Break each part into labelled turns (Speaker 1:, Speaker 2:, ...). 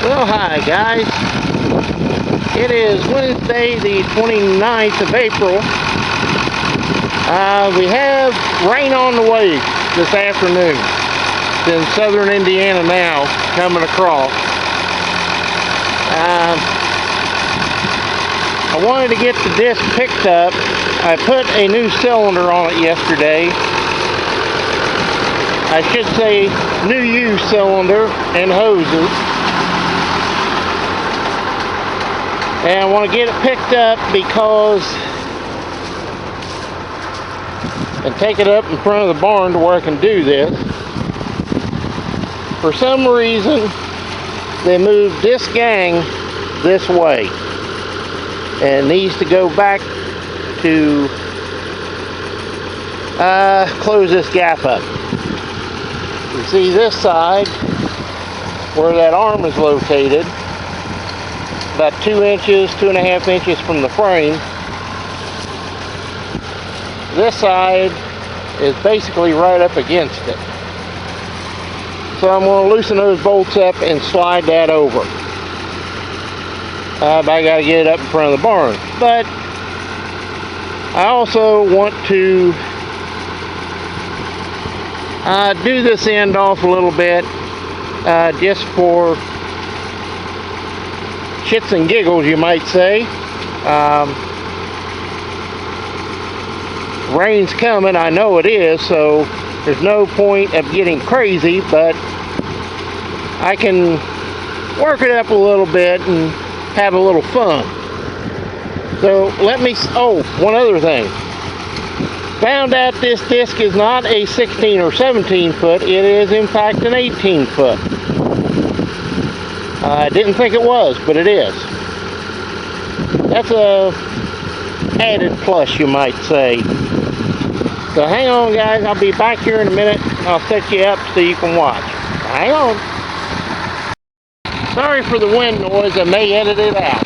Speaker 1: Well, hi guys. It is Wednesday the 29th of April. We have rain on the way this afternoon. It's in southern Indiana now, coming across. I wanted to get the disc picked up. I put a new cylinder on it yesterday. I should say new used cylinder and hoses. And I want to get it picked up because, and take it up in front of the barn to where I can do this. For some reason, they moved this gang this way. And it needs to go back to close this gap up. You see this side, where that arm is located, about 2 inches, 2.5 inches from the frame. This side is basically right up against it. So I'm going to loosen those bolts up and slide that over. But I got to get it up in front of the barn. But I also want to do this end off a little bit, just for shits and giggles, you might say. Rain's coming, I know it is, so there's no point of getting crazy, but I can work it up a little bit and have a little fun. So one other thing. Found out this disc is not a 16 or 17 foot, it is in fact an 18 foot. I didn't think it was, but it is. That's a added plus, you might say. So hang on guys, I'll be back here in a minute and I'll set you up so you can watch. Hang on. Sorry for the wind noise, I may edit it out.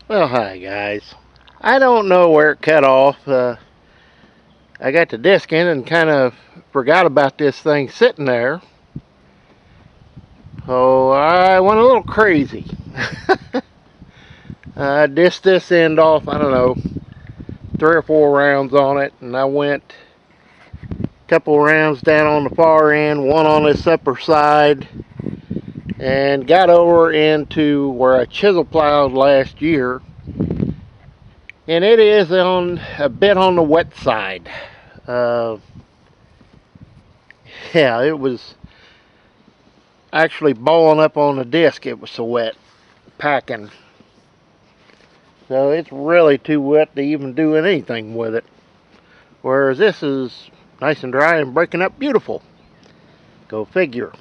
Speaker 1: Well, hi guys. I don't know where it cut off. I got the disc in and kind of forgot about this thing sitting there. So I went a little crazy. I disced this end off, I don't know, 3 or 4 rounds on it, and I went a couple rounds down on the far end, one on this upper side, and got over into where I chisel plowed last year. And it is on a bit on the wet side. Yeah, it was actually balling up on the disc. It was so wet, packing. So it's really too wet to even do anything with it. Whereas this is nice and dry and breaking up beautiful. Go figure.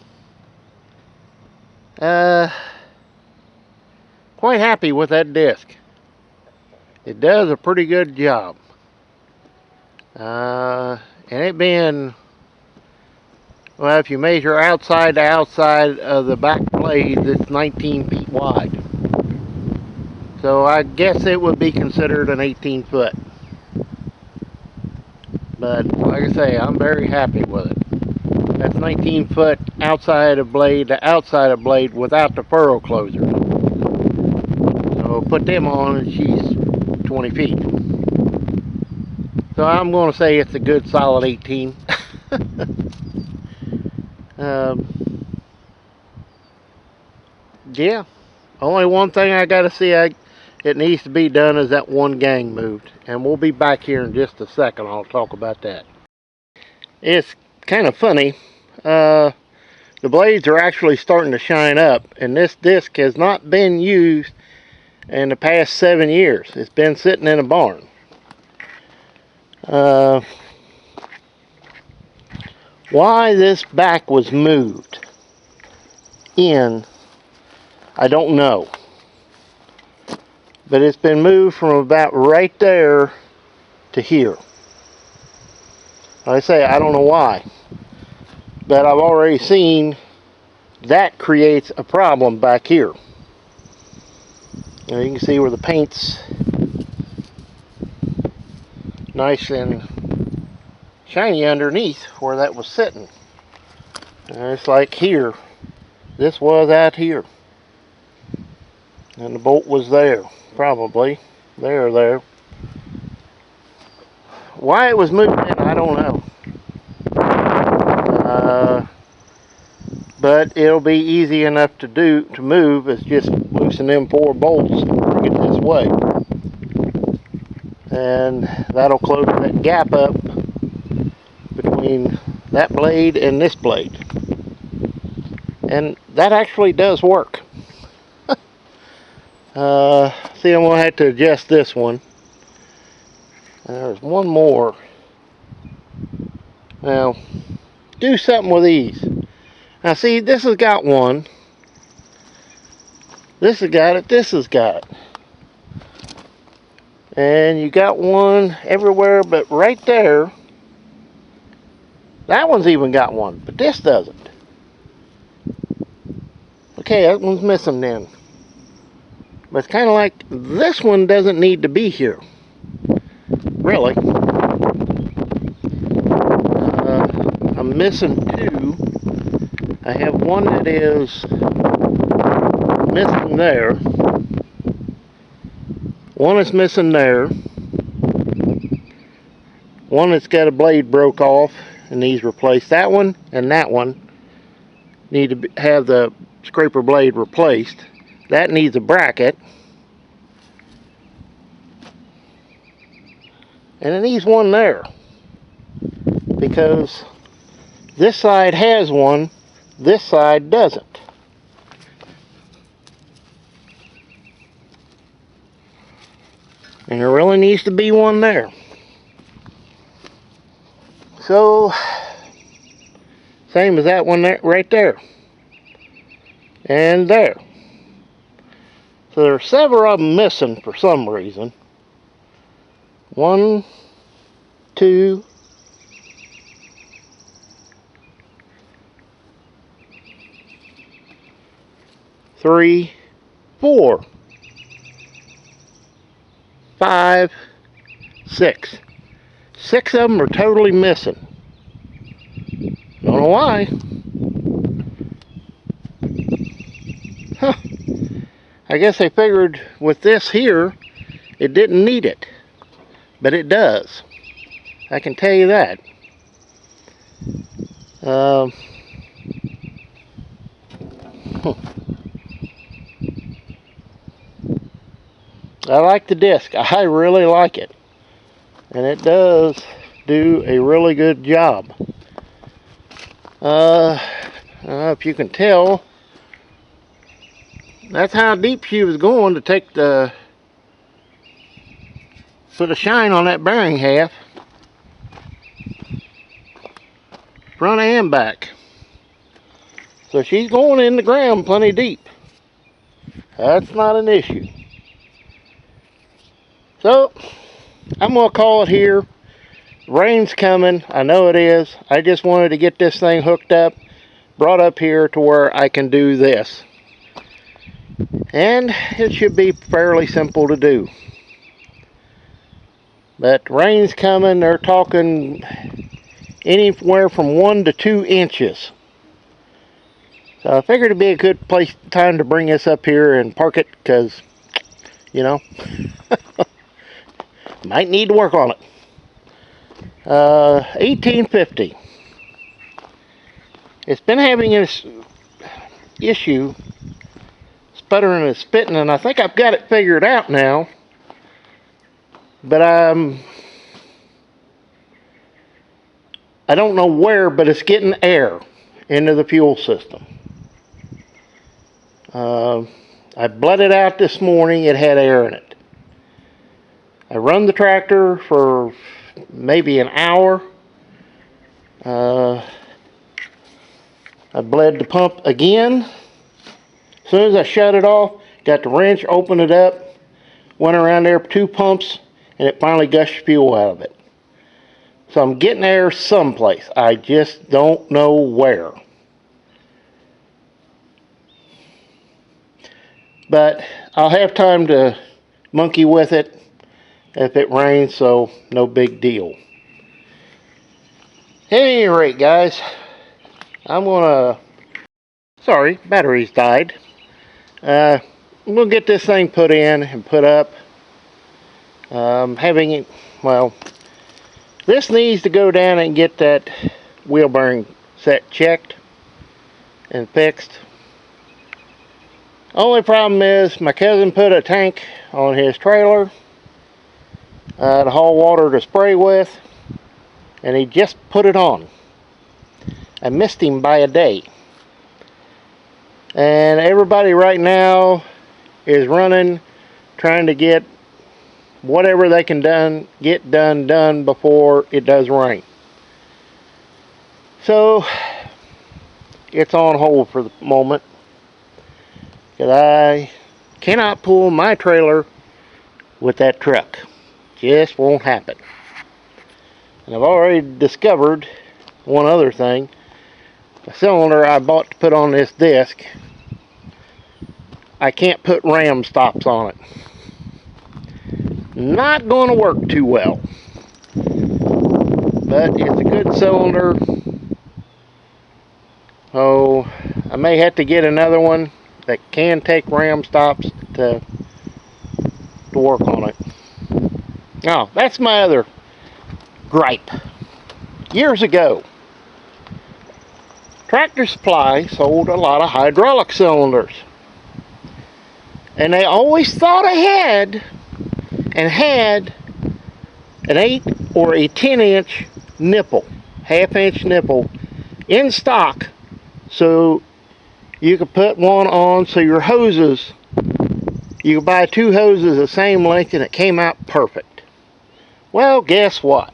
Speaker 1: Quite happy with that disc. It does a pretty good job. And it being, well, if you measure outside to outside of the back blade, it's 19 feet wide. So I guess it would be considered an 18 foot. But like I say, I'm very happy with it. That's 19 foot outside of blade to outside of blade without the furrow closer. So put them on and she's 20 feet. So I'm going to say it's a good solid 18. Yeah, only one thing I got to see it needs to be done is that one gang moved. And we'll be back here in just a second. I'll talk about that. It's kind of funny. The blades are actually starting to shine up, and this disc has not been used in the past 7 years. It's been sitting in a barn. Why this back was moved in, I don't know. But it's been moved from about right there to here. Like I say, I don't know why. But I've already seen that creates a problem back here. You can see where the paint's nice and shiny underneath where that was sitting. And it's like here. This was out here. And the bolt was there. Probably. There. Why it was moved in, I don't know. But it'll be easy enough to move is just loosen them 4 bolts and bring it this way. And that'll close that gap up between that blade and this blade. And that actually does work. See, I'm going to have to adjust this one. There's one more. Now, do something with these. Now see, this has got one. This has got it. This has got it. And you got one everywhere but right there. That one's even got one, but this doesn't. Okay, that one's missing then. But it's kind of like this one doesn't need to be here. Really. I'm missing 2. I have one that is missing there. One is missing there. One that's got a blade broke off and needs replaced. That one and that one need to have the scraper blade replaced. That needs a bracket. And it needs one there. Because this side has one, this side doesn't. And there really needs to be one there. So, same as that one there, right there. And there. So there are several of them missing for some reason. 1, 2, 3, 4. 5, 6. 6 of them are totally missing. Don't know why. Huh. I guess they figured with this here, it didn't need it. But it does. I can tell you that. I like the disc. I really like it. And it does do a really good job. I don't know if you can tell. That's how deep she was going to take the... put a shine on that bearing half. Front and back. So she's going in the ground plenty deep. That's not an issue. So, I'm going to call it here. Rain's coming. I know it is. I just wanted to get this thing hooked up, brought up here to where I can do this. And it should be fairly simple to do. But rain's coming. They're talking anywhere from 1 to 2 inches. So I figured it'd be a good time to bring this up here and park it, because, you know, might need to work on it. 1850. It's been having this issue, sputtering and spitting, and I think I've got it figured out now. But I don't know where, but it's getting air into the fuel system. I bled it out this morning. It had air in it. I run the tractor for maybe an hour. I bled the pump again. As soon as I shut it off, got the wrench, opened it up, went around there 2 pumps, and it finally gushed fuel out of it. So I'm getting air someplace. I just don't know where. But I'll have time to monkey with it if it rains, so no big deal. At any rate, guys, I'm gonna... Sorry, batteries died. I'm gonna get this thing put in and put up. Having it, well, this needs to go down and get that wheel bearing set checked and fixed. Only problem is my cousin put a tank on his trailer to haul water to spray with, and he just put it on. I missed him by a day. And everybody right now is running, trying to get whatever they can get done before it does rain. So it's on hold for the moment, because I cannot pull my trailer with that truck. Just won't happen. And I've already discovered one other thing. The cylinder I bought to put on this disc, I can't put ram stops on it. Not going to work too well. But it's a good cylinder. So I may have to get another one that can take ram stops to work on it. Oh, that's my other gripe. Years ago, Tractor Supply sold a lot of hydraulic cylinders. And they always thought ahead and had an 8 or a 10-inch nipple, half-inch nipple, in stock, so you could put one on so your hoses, you could buy 2 hoses the same length and it came out perfect. Well, guess what?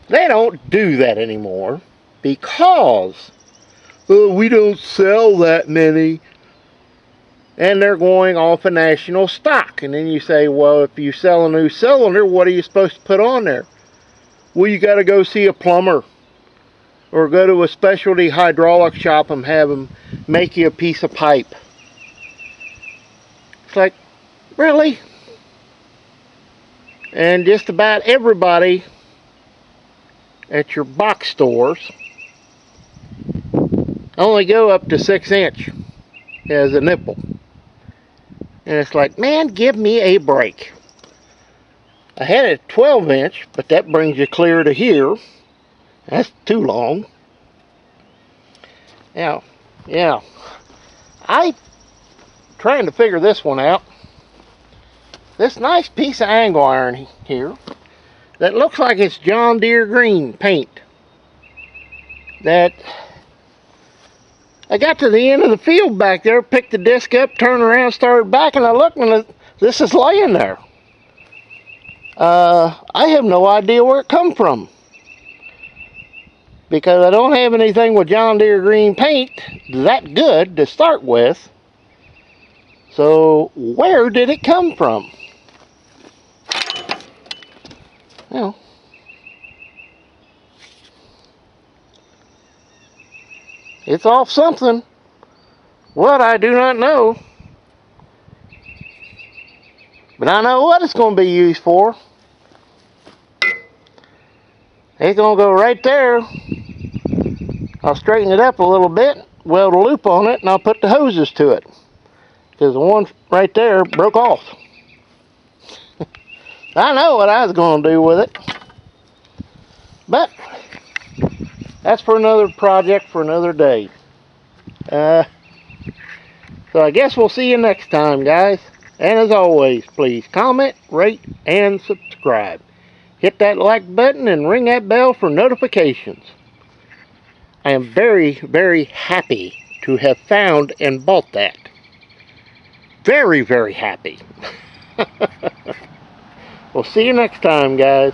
Speaker 1: They don't do that anymore because we don't sell that many, and they're going off a national stock. And then you say, well, if you sell a new cylinder, what are you supposed to put on there? Well, you got to go see a plumber or go to a specialty hydraulic shop and have them make you a piece of pipe. It's like, really? And just about everybody at your box stores only go up to 6" as a nipple. And it's like, man, give me a break. I had a 12" but that brings you clear to here. That's too long. Now, yeah, I'm trying to figure this one out. This nice piece of angle iron here that looks like it's John Deere green paint, that I got to the end of the field back there, picked the disc up, turned around, started back, and I looked, and this is laying there. I have no idea where it come from, because I don't have anything with John Deere green paint that good to start with. So where did it come from? Well, it's off something. What, I do not know. But I know what it's going to be used for. It's going to go right there. I'll straighten it up a little bit, weld a loop on it, and I'll put the hoses to it. Because the one right there broke off. I know what I was going to do with it. But that's for another project for another day. So I guess we'll see you next time, guys. And as always, please comment, rate, and subscribe. Hit that like button and ring that bell for notifications. I am very, very happy to have found and bought that. Very, very happy. We'll see you next time, guys.